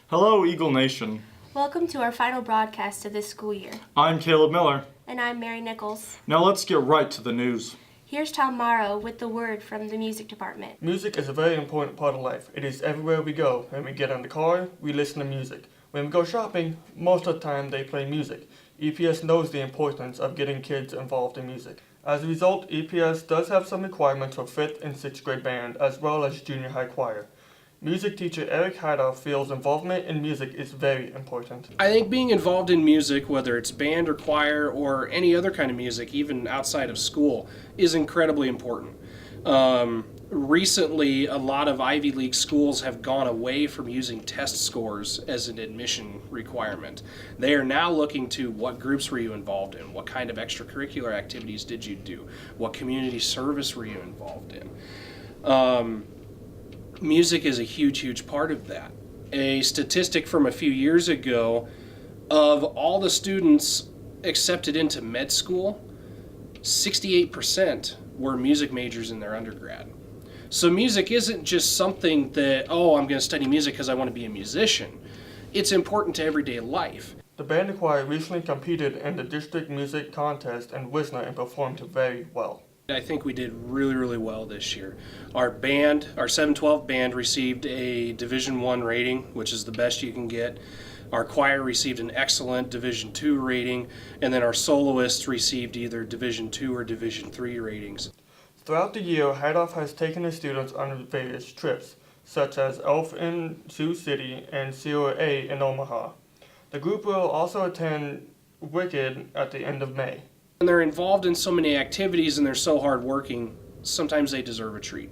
Hello, Eagle Nation. Welcome to our final broadcast of this school year. I'm Caleb Miller. And I'm Mary Nichols. Now let's get right to the news. Here's Tom Morrow with the word from the music department. Music is a very important part of life. It is everywhere we go. When we get in the car, we listen to music. When we go shopping, most of the time they play music. EPS knows the importance of getting kids involved in music. As a result, EPS does have some requirements for 5th and 6th grade band, as well as junior high choir. Music teacher Eric Hadoff feels involvement in music is very important. I think being involved in music, whether it's band or choir or any other kind of music, even outside of school, is incredibly important. Recently, a lot of Ivy League schools have gone away from using test scores as an admission requirement. They are now looking to what groups were you involved in, what kind of extracurricular activities did you do, what community service were you involved in. Music is a huge part of that. A statistic from a few years ago, of all the students accepted into med school, 68% were music majors in their undergrad. So music isn't just something that, I'm going to study music because I want to be a musician. It's important to everyday life. The band and choir recently competed in the district music contest in Wisner and performed very well. I think we did really well this year. Our band, our 712 band, received a Division I rating, which is the best you can get. Our choir received an excellent Division II rating, and then our soloists received either Division II or Division III ratings. Throughout the year, Hadoff has taken his students on various trips, such as ELF in Sioux City and COA in Omaha. The group will also attend Wicked at the end of May. And they're involved in so many activities and they're so hardworking, sometimes they deserve a treat,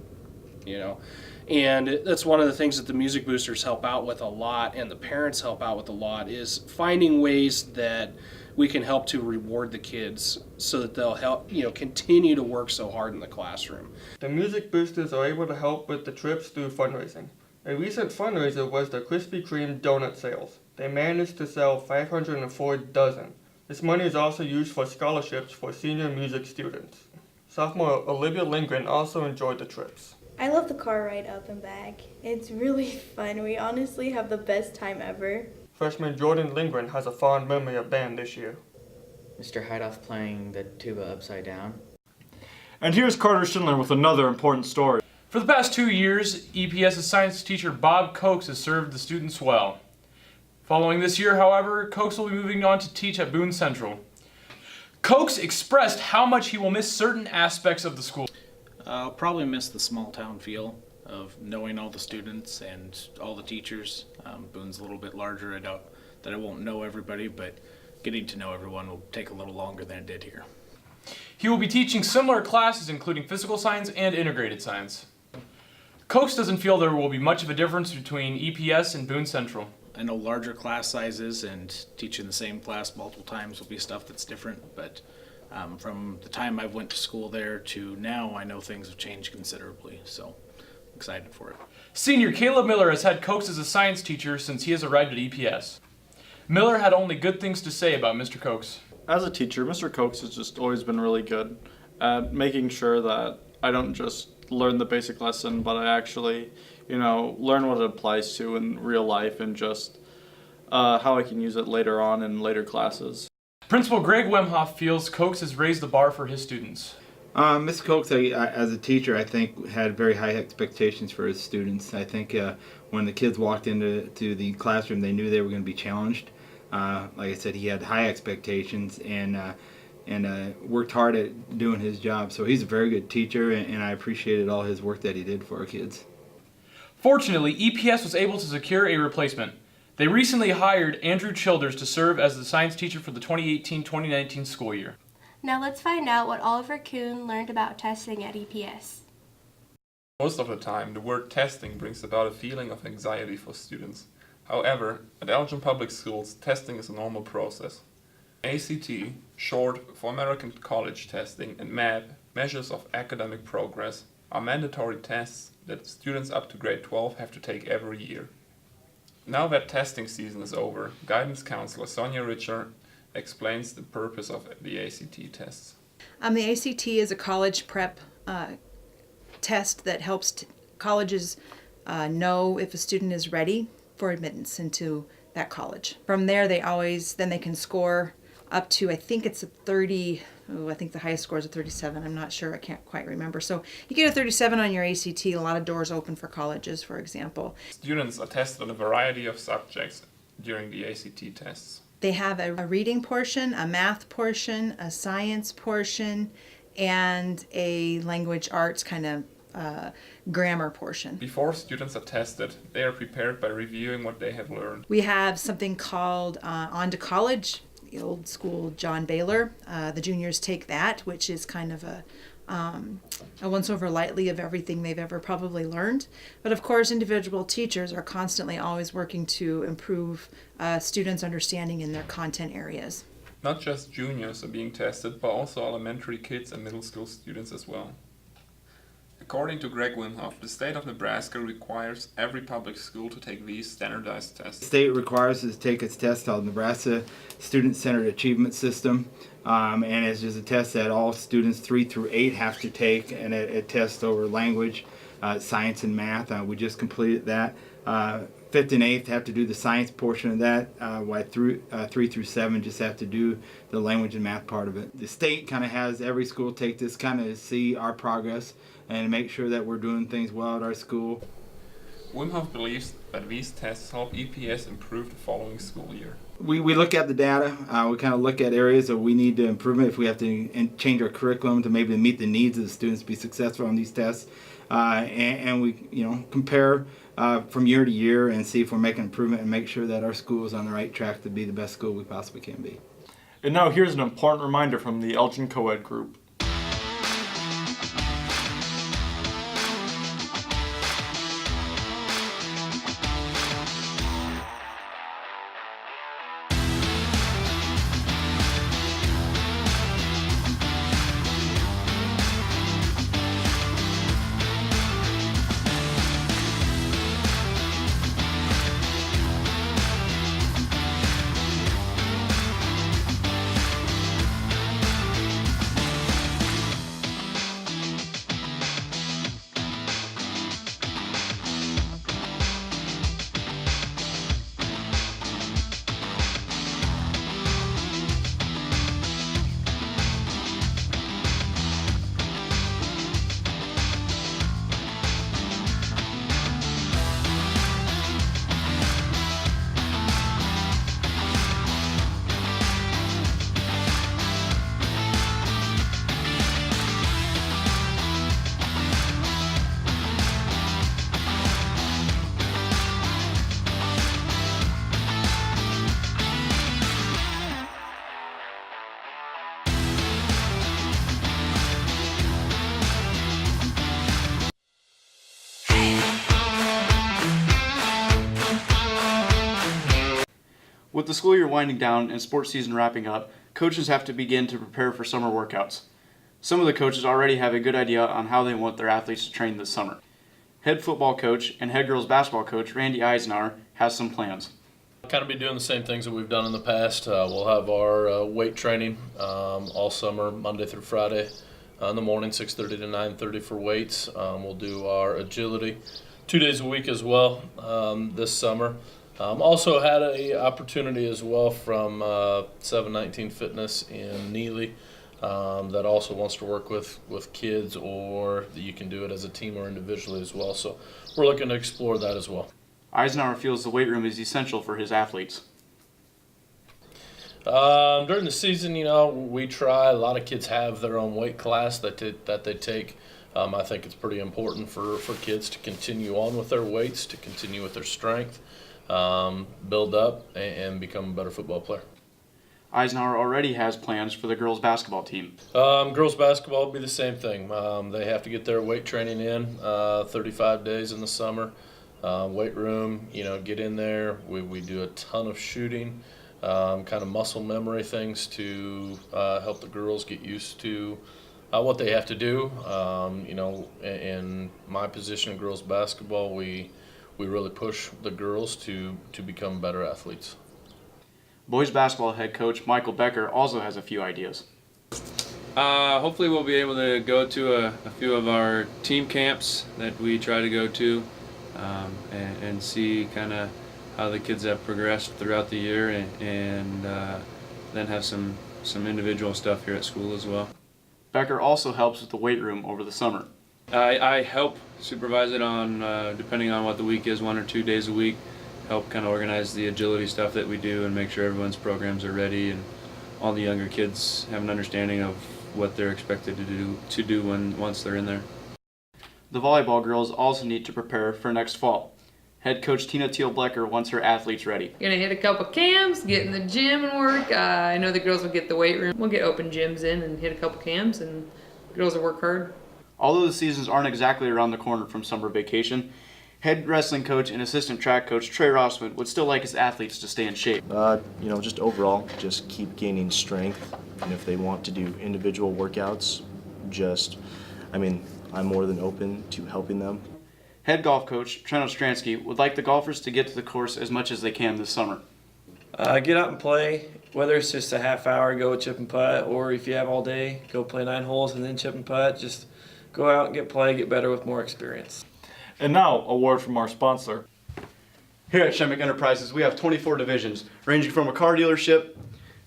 And that's one of the things that the music boosters help out with a lot and the parents help out with a lot is finding ways that we can help to reward the kids so that they'll help, continue to work so hard in the classroom. The music boosters are able to help with the trips through fundraising. A recent fundraiser was the Krispy Kreme donut sales. They managed to sell 504 dozen. This money is also used for scholarships for senior music students. Sophomore Olivia Lindgren also enjoyed the trips. I love the car ride up and back. It's really fun. We honestly have the best time ever. Freshman Jordan Lindgren has a fond memory of band this year. Mr. Heidoff playing the tuba upside down. And here's Carter Schindler with another important story. For the past 2 years, EPS's science teacher Bob Cokes has served the students well. Following this year, however, Cokes will be moving on to teach at Boone Central. Cokes expressed how much he will miss certain aspects of the school. I'll probably miss the small town feel of knowing all the students and all the teachers. Boone's a little bit larger. I doubt that I won't know everybody, but getting to know everyone will take a little longer than it did here. He will be teaching similar classes including physical science and integrated science. Cokes doesn't feel there will be much of a difference between EPS and Boone Central. I know larger class sizes and teaching the same class multiple times will be stuff that's different, but from the time I went to school there to now, I know things have changed considerably, so I'm excited for it. Senior Caleb Miller has had Cokes as a science teacher since he has arrived at EPS. Miller had only good things to say about Mr. Cokes. As a teacher, Mr. Cokes has just always been really good at making sure that I don't just learn the basic lesson, but I actually, learn what it applies to in real life and just how I can use it later on in later classes. Principal Greg Wemhoff feels Cokes has raised the bar for his students. Ms. Cokes, as a teacher, I think had very high expectations for his students. I think when the kids walked into the classroom, they knew they were going to be challenged. Like I said, he had high expectations and worked hard at doing his job. So he's a very good teacher, and I appreciated all his work that he did for our kids. Fortunately, EPS was able to secure a replacement. They recently hired Andrew Childers to serve as the science teacher for the 2018-2019 school year. Now let's find out what Oliver Kuhn learned about testing at EPS. Most of the time, the word testing brings about a feeling of anxiety for students. However, at Elgin Public Schools, testing is a normal process. ACT, short for American College Testing, and MAP, Measures of Academic Progress, are mandatory tests that students up to grade 12 have to take every year. Now that testing season is over, guidance counselor Sonia Richer explains the purpose of the ACT tests. The ACT is a college prep test that helps colleges know if a student is ready for admittance into that college. From there, then they can score up to, I think it's a 30, I think the highest score is a 37. I'm not sure, I can't quite remember. So you get a 37 on your ACT, a lot of doors open for colleges, for example. Students are tested on a variety of subjects during the ACT tests. They have a reading portion, a math portion, a science portion, and a language arts kind of grammar portion. Before students are tested, they are prepared by reviewing what they have learned. We have something called On to College, the old school John Baylor. The juniors take that, which is kind of a once over lightly of everything they've ever probably learned. But of course, individual teachers are constantly always working to improve students' understanding in their content areas. Not just juniors are being tested, but also elementary kids and middle school students as well. According to Greg Wimhoff, the state of Nebraska requires every public school to take these standardized tests. The state requires us to take its test called Nebraska Student-Centered Achievement System, and it's just a test that all students 3 through 8 have to take, and it tests over language, science, and math. We just completed that. 5th and 8th have to do the science portion of that, while 3 through 7 just have to do the language and math part of it. The state kind of has every school take this kind of see our progress and make sure that we're doing things well at our school. Wimhoff believes that these tests help EPS improve the following school year. We look at the data, we kind of look at areas that we need to improve, if we have to change our curriculum to maybe meet the needs of the students to be successful on these tests, and we compare from year to year and see if we're making improvement and make sure that our school is on the right track to be the best school we possibly can be. And now here's an important reminder from the Elgin Co-ed group. With the school year winding down and sports season wrapping up, coaches have to begin to prepare for summer workouts. Some of the coaches already have a good idea on how they want their athletes to train this summer. Head football coach and head girls basketball coach Randy Eisenhower has some plans. Kind of be doing the same things that we've done in the past. We'll have our weight training all summer, Monday through Friday in the morning, 6:30 to 9:30 for weights. We'll do our agility 2 days a week as well this summer. Also had an opportunity as well from 719 Fitness in Neely that also wants to work with kids, or you can do it as a team or individually as well. So we're looking to explore that as well. Eisenhower feels the weight room is essential for his athletes. During the season, we try. A lot of kids have their own weight class that they take. I think it's pretty important for kids to continue on with their weights, to continue with their strength, build up, and become a better football player. Eisenhower already has plans for the girls basketball team. Girls basketball will be the same thing. They have to get their weight training in 35 days in the summer. Weight room, get in there. We do a ton of shooting, kind of muscle memory things to help the girls get used to what they have to do. In my position in girls basketball, we really push the girls to become better athletes. Boys basketball head coach Michael Becker also has a few ideas. Hopefully we'll be able to go to a few of our team camps that we try to go to and see kind of how the kids have progressed throughout the year, and then have some individual stuff here at school as well. Becker also helps with the weight room over the summer. I help supervise it on, depending on what the week is, 1 or 2 days a week, help kind of organize the agility stuff that we do and make sure everyone's programs are ready and all the younger kids have an understanding of what they're expected to do once they're in there. The volleyball girls also need to prepare for next fall. Head coach Tina Teal-Blecker wants her athletes ready. Gonna hit a couple camps, get in the gym and work. I know the girls will get the weight room. We'll get open gyms in and hit a couple camps, and the girls will work hard. Although the seasons aren't exactly around the corner from summer vacation, head wrestling coach and assistant track coach Trey Rossman would still like his athletes to stay in shape. Just overall, just keep gaining strength. And if they want to do individual workouts, I'm more than open to helping them. Head golf coach Trent Ostransky would like the golfers to get to the course as much as they can this summer. Get out and play, whether it's just a half hour, go chip and putt, or if you have all day, go play 9 holes and then chip and putt. Just go out and get better with more experience. And now, a word from our sponsor. Here at Shemmick Enterprises, we have 24 divisions, ranging from a car dealership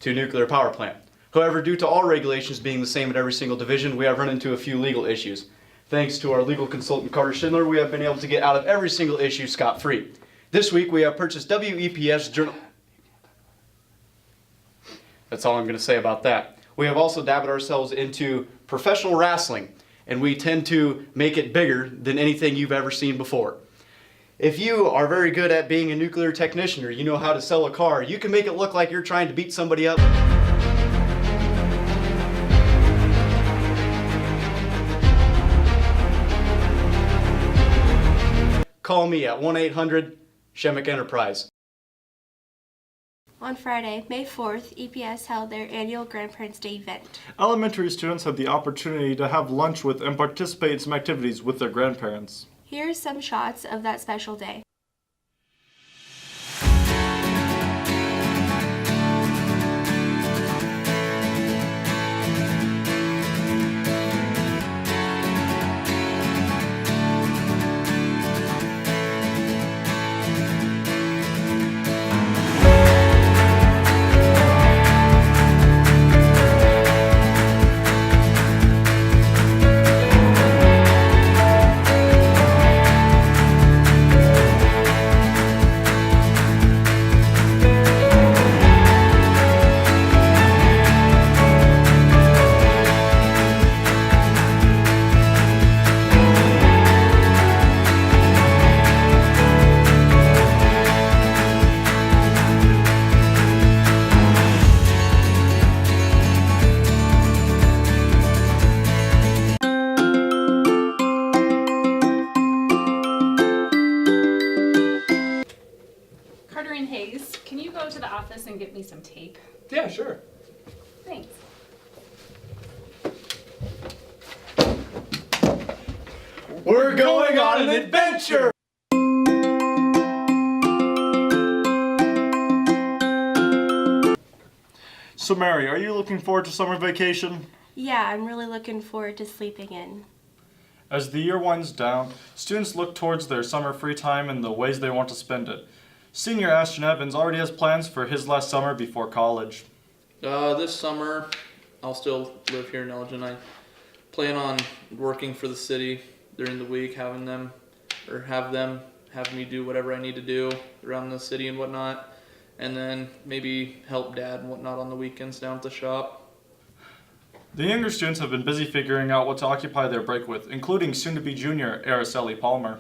to a nuclear power plant. However, due to all regulations being the same at every single division, we have run into a few legal issues. Thanks to our legal consultant Carter Schindler, we have been able to get out of every single issue scot-free. This week we have purchased W-EPS journal. That's all I'm going to say about that. We have also dabbled ourselves into professional wrestling, and we tend to make it bigger than anything you've ever seen before. If you are very good at being a nuclear technician or you know how to sell a car, you can make it look like you're trying to beat somebody up. Call me at 1-800-SHEMICK Enterprise. On Friday, May 4th, EPS held their annual Grandparents' Day event. Elementary students had the opportunity to have lunch with and participate in some activities with their grandparents. Here are some shots of that special day. To the office and get me some tape? Yeah, sure. Thanks. We're going on an adventure! So Mary, are you looking forward to summer vacation? Yeah, I'm really looking forward to sleeping in. As the year winds down, students look towards their summer free time and the ways they want to spend it. Senior Ashton Evans already has plans for his last summer before college. This summer, I'll still live here in Elgin. I plan on working for the city during the week, have them have me do whatever I need to do around the city and whatnot, and then maybe help Dad and whatnot on the weekends down at the shop. The younger students have been busy figuring out what to occupy their break with, including soon-to-be junior Araceli Palmer.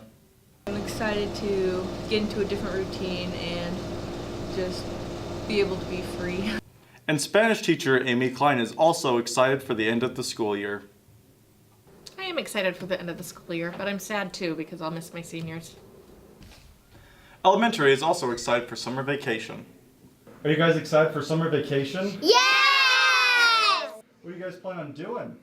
I'm excited to get into a different routine and just be able to be free. And Spanish teacher Amy Klein is also excited for the end of the school year. I am excited for the end of the school year, but I'm sad too because I'll miss my seniors. Elementary is also excited for summer vacation. Are you guys excited for summer vacation? Yes! What do you guys plan on doing?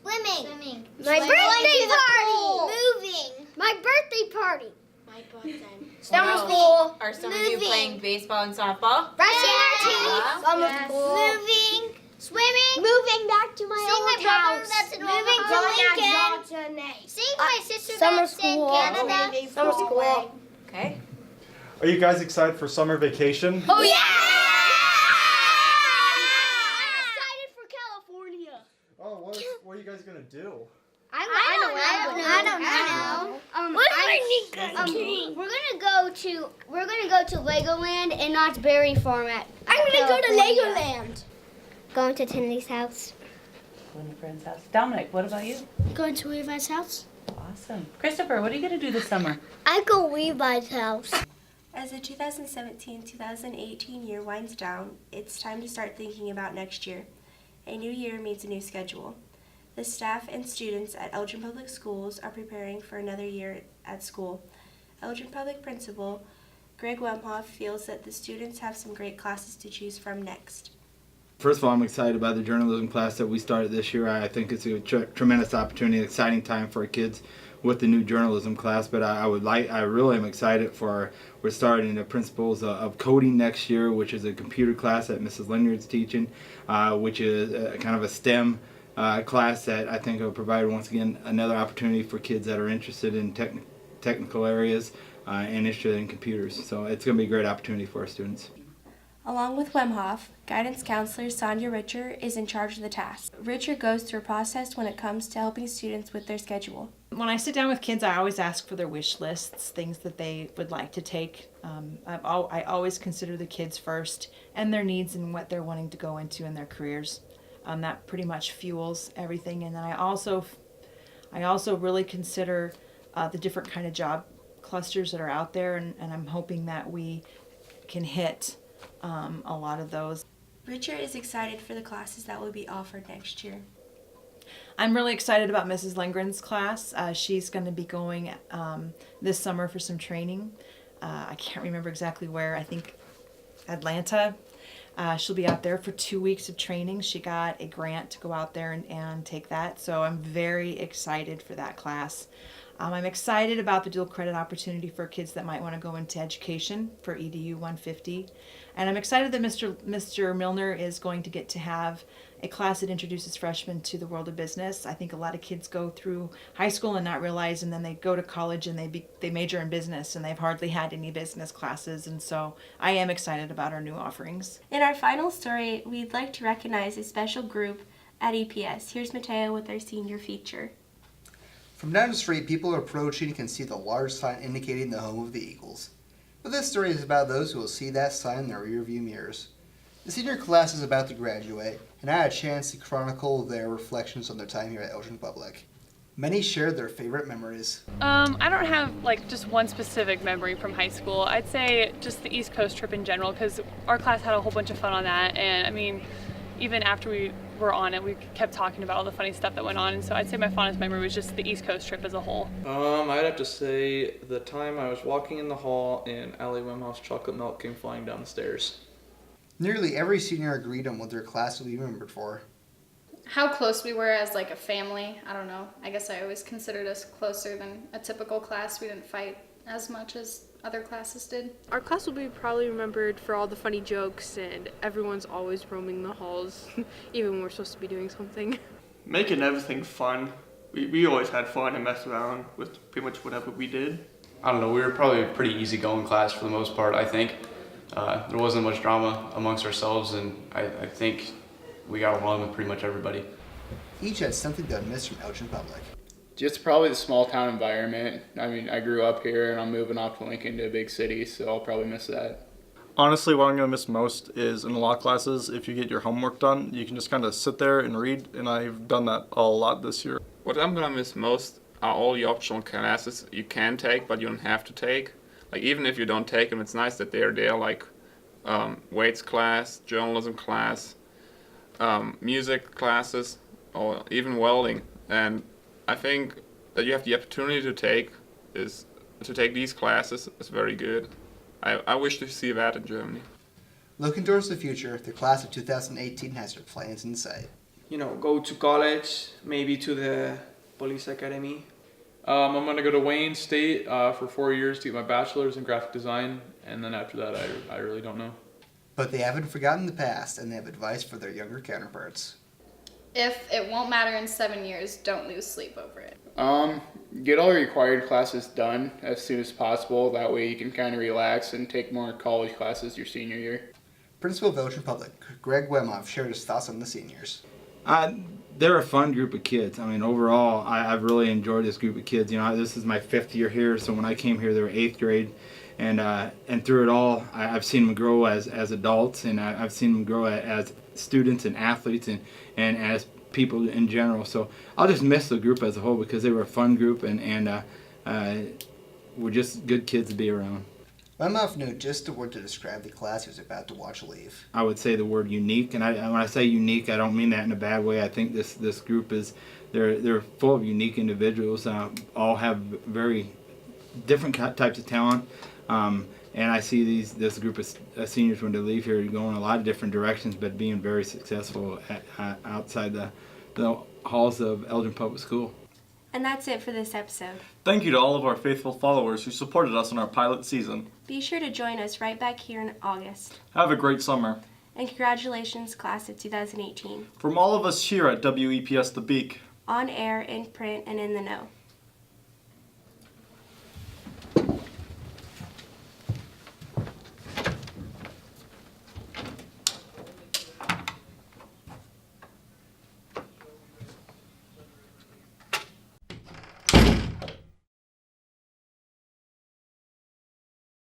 Swimming. My birthday party! Moving. My birthday party. My birthday. Summer school. Are some of you playing baseball and softball? Brushing our teeth. Summer school. Moving. Swimming. Moving back to my old house. Moving to Lincoln. Seeing my sister Summer in school. Canada. Summer school. Okay. Are you guys excited for summer vacation? Oh yeah! I'm excited for California. Oh, what are you guys gonna do? I don't know. We're gonna go to Legoland and Knott's Berry Farm at. I'm gonna go to Legoland. Going to Tiffany's house. Going to a friend's house. Dominic, what about you? Going to Levi's house. Awesome. Christopher, what are you going to do this summer? I go Levi's house. As the 2017-2018 year winds down, it's time to start thinking about next year. A new year means a new schedule. The staff and students at Elgin Public Schools are preparing for another year at school. Elgin Public Principal Greg Wemhoff feels that the students have some great classes to choose from next. First of all, I'm excited about the journalism class that we started this year. I think it's a tremendous opportunity, an exciting time for our kids with the new journalism class. But I really am excited we're starting the principles of coding next year, which is a computer class that Mrs. Lanyard's teaching, which is kind of a STEM class that I think will provide, once again, another opportunity for kids that are interested in technical areas and interested in computers. So it's going to be a great opportunity for our students. Along with Wemhoff, guidance counselor Sonia Richer is in charge of the task. Richer goes through a process when it comes to helping students with their schedule. When I sit down with kids, I always ask for their wish lists, things that they would like to take. I always consider the kids first and their needs and what they're wanting to go into in their careers. That pretty much fuels everything. And then I also really consider the different kind of job clusters that are out there, and I'm hoping that we can hit a lot of those. Richer is excited for the classes that will be offered next year. I'm really excited about Mrs. Lindgren's class. She's going to be going this summer for some training. I can't remember exactly where. I think Atlanta. She'll be out there for 2 weeks of training. She got a grant to go out there and take that. So I'm very excited for that class. I'm excited about the dual credit opportunity for kids that might want to go into education for EDU 150. And I'm excited that Mr. Milner is going to get to have a class that introduces freshmen to the world of business. I think a lot of kids go through high school and not realize, and then they go to college and they major in business, and they've hardly had any business classes. And so I am excited about our new offerings. In our final story, we'd like to recognize a special group at EPS. Here's Mateo with our senior feature. From down the street, people approaching can see the large sign indicating the home of the Eagles. But this story is about those who will see that sign in their rearview mirrors. The senior class is about to graduate, and I had a chance to chronicle their reflections on their time here at Elgin Public. Many shared their favorite memories. I don't have just one specific memory from high school. I'd say just the East Coast trip in general, because our class had a whole bunch of fun on that, and I mean, even after we were on it, we kept talking about all the funny stuff that went on, and so I'd say my fondest memory was just the East Coast trip as a whole. I'd have to say the time I was walking in the hall and Allie Wemhoff's chocolate milk came flying down the stairs. Nearly every senior agreed on what their class will be remembered for. How close we were as a family, I don't know. I guess I always considered us closer than a typical class. We didn't fight as much as other classes did. Our class will be probably remembered for all the funny jokes, and everyone's always roaming the halls, even when we're supposed to be doing something. Making everything fun. We always had fun and messed around with pretty much whatever we did. I don't know, we were probably a pretty easygoing class for the most part, I think. There wasn't much drama amongst ourselves, and I think we got along with pretty much everybody. Each had something they'd miss from Elgin Public. Just probably the small town environment. I mean, I grew up here and I'm moving off to Lincoln to a big city, so I'll probably miss that. Honestly, what I'm going to miss most is in law classes, if you get your homework done, you can just kind of sit there and read, and I've done that a lot this year. What I'm gonna miss most are all the optional classes you can take, but you don't have to take. Even if you don't take them, it's nice that they're there, weights class, journalism class, music classes, or even welding. And I think that you have the opportunity to take these classes is very good. I wish to see that in Germany. Looking towards the future, the class of 2018 has their plans in sight. Go to college, maybe to the police academy. I'm going to go to Wayne State for 4 years to get my bachelor's in graphic design, and then after that I really don't know. But they haven't forgotten the past, and they have advice for their younger counterparts. If it won't matter in 7 years, don't lose sleep over it. get all your required classes done as soon as possible. That way you can kind of relax and take more college classes your senior year. Principal of Elgin Public, Greg Wemoff, shared his thoughts on the seniors. They're a fun group of kids. I mean, overall, I've really enjoyed this group of kids. You know, this is my 5th year here, so when I came here, they were 8th grade. And through it all, I've seen them grow as adults, and I've seen them grow as students and athletes and as people in general. So I'll just miss the group as a whole because they were a fun group and were just good kids to be around. Wemoff knew just the word to describe the class he was about to watch leave. I would say the word unique, and when I say unique, I don't mean that in a bad way. I think this group is they're full of unique individuals. All have very different types of talent. And I see this group of seniors when they leave here going a lot of different directions, but being very successful outside the halls of Elgin Public School. And that's it for this episode. Thank you to all of our faithful followers who supported us in our pilot season. Be sure to join us right back here in August. Have a great summer. And congratulations, class of 2018. From all of us here at W-EPS The Beak, On air, in print, and in the know.